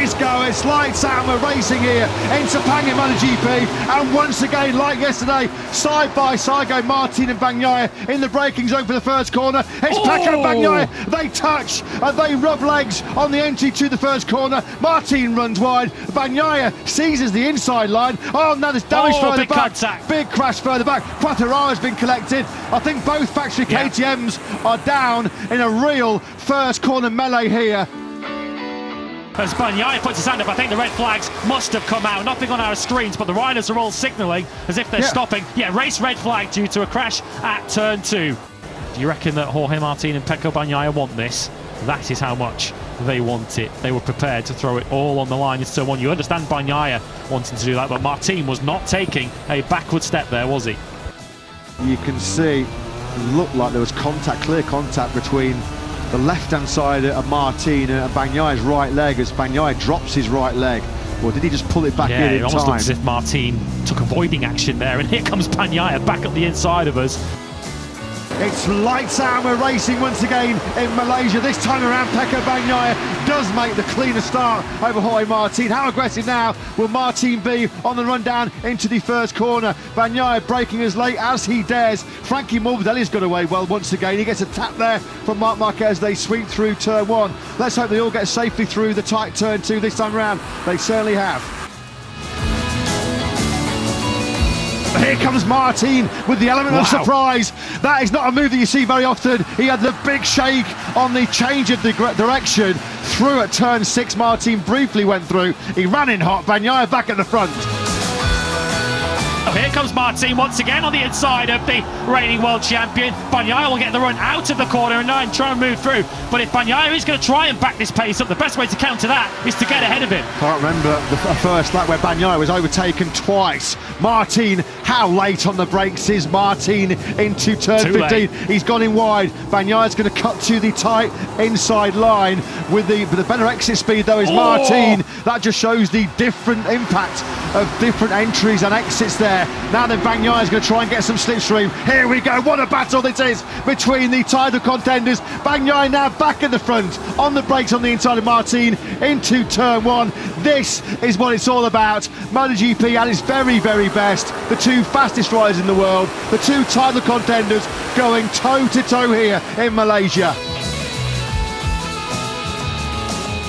Let's go, it's lights out, we're racing here in Sepang in MotoGP, and once again, like yesterday, side by side go Martin and Bagnaia in the braking zone for the first corner. It's Pecco Bagnaia, they touch and they rub legs on the entry to the first corner. Martin runs wide, Bagnaia seizes the inside line. Oh, now there's damage further back. Contact. Big crash further back. Quattarara's been collected. I think both factory KTMs are down in a real first corner melee here. As Bagnaia puts his hand up, I think the red flags must have come out. Nothing on our screens, but the riders are all signalling as if they're stopping. Yeah, race red flag due to a crash at turn 2. Do you reckon that Jorge Martin and Pecco Bagnaia want this? That is how much they want it. They were prepared to throw it all on the line in turn 1. You understand Bagnaia wanting to do that, but Martin was not taking a backward step there, was he? You can see, it looked like there was contact, clear contact between the left-hand side of Martin and Bagnaia's right leg as Bagnaia drops his right leg. Or did he just pull it back in time? It almost looks as if Martin took avoiding action there, and here comes Bagnaia back up the inside of us. It's lights out, we're racing once again in Malaysia. This time around, Pecco Bagnaia does make the cleaner start over Jorge Martin. How aggressive now will Martin be on the run down into the first corner? Bagnaia braking as late as he dares. Frankie Morbidelli's got away well once again. He gets a tap there from Marc Marquez. They sweep through turn 1. Let's hope they all get safely through the tight turn 2 this time around. They certainly have. Here comes Martin with the element of surprise. That is not a move that you see very often. He had the big shake on the change of the direction. Through at turn 6, Martin briefly went through. He ran in hot, Bagnaia back at the front. Oh, here comes Martin once again on the inside of the reigning world champion. Bagnaia will get the run out of the corner and try and move through. But if Bagnaia is going to try and back this pace up, the best way to counter that is to get ahead of him. Can't remember the first lap where Bagnaia was overtaken twice. Martin, how late on the brakes is Martin into turn 15? Late. He's gone in wide. Bagnaia's going to cut to the tight inside line with the better exit speed though is Martin. That just shows the different impact of different entries and exits there. Now then Bagnaia's going to try and get some slipstream. Here we go, what a battle this is between the title contenders. Bagnaia now back at the front, on the brakes on the inside of Martin into turn 1. This is what it's all about. MotoGP at its very, very best. The two fastest riders in the world, the two title contenders going toe to toe here in Malaysia.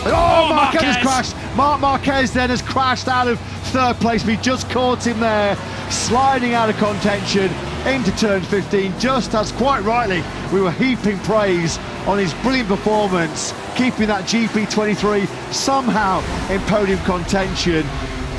Oh, Marquez has crashed. Marc Marquez then has crashed out of third place. We just caught him there, sliding out of contention into turn 15, just as quite rightly we were heaping praise on his brilliant performance, keeping that GP23 somehow in podium contention.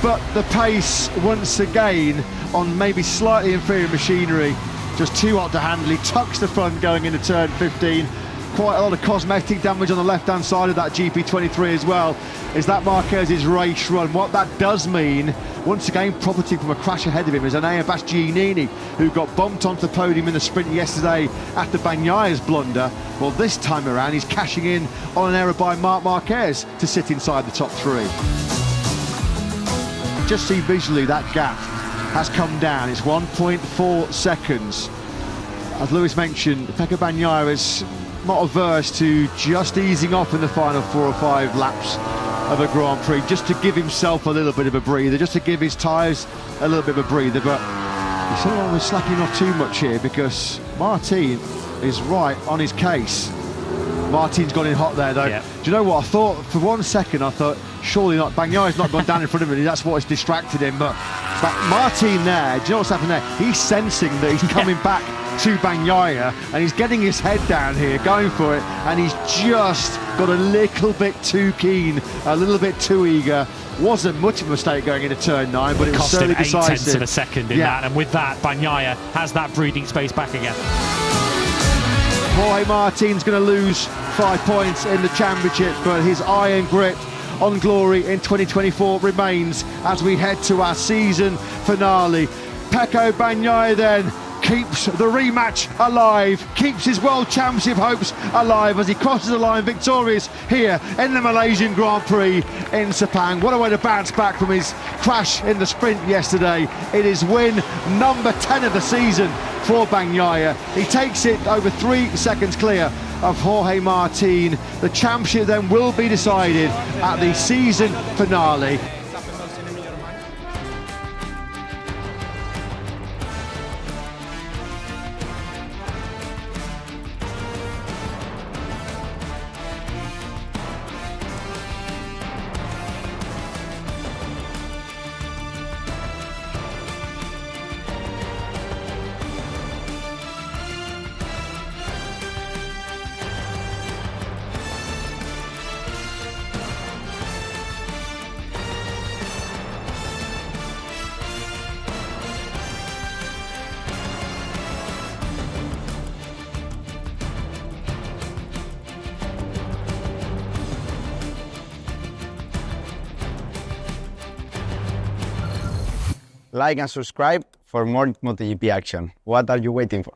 But the pace once again on maybe slightly inferior machinery, just too hot to handle. He tucks the front going into turn 15. Quite a lot of cosmetic damage on the left-hand side of that GP23 as well. Is that Marquez's race run? What that does mean, once again, profiting from a crash ahead of him, is Enea Bastianini, who got bumped onto the podium in the sprint yesterday after Bagnaia's blunder. Well, this time around, he's cashing in on an error by Marc Marquez to sit inside the top 3. Just see visually that gap has come down. It's 1.4 seconds. As Lewis mentioned, Pecco Bagnaia is not averse to just easing off in the final 4 or 5 laps of a Grand Prix, just to give himself a little bit of a breather, just to give his tyres a little bit of a breather. But you sort of was slacking off too much here, because Martin is right on his case. Martin's gone in hot there though. Do you know what, I thought for 1 second, I thought surely not, Bagnaia's not gone down in front of him, that's what has distracted him. But Martin there, do you know what's happened there? He's sensing that he's coming back to Bagnaia, and he's getting his head down here, going for it, and he's just got a little bit too keen, a little bit too eager. Wasn't much of a mistake going into turn 9, but it was certainly decisive. Cost him 8/10 of a second in that, and with that, Bagnaia has that breathing space back again. Jorge Martin's going to lose 5 points in the championship, but his iron grip on glory in 2024 remains as we head to our season finale. Pecco Bagnaia then keeps the rematch alive, keeps his world championship hopes alive as he crosses the line victorious here in the Malaysian Grand Prix in Sepang. What a way to bounce back from his crash in the sprint yesterday. It is win number 10 of the season for Bagnaia. He takes it over 3 seconds clear of Jorge Martin. The championship then will be decided at the season finale. Like and subscribe for more MotoGP action. What are you waiting for?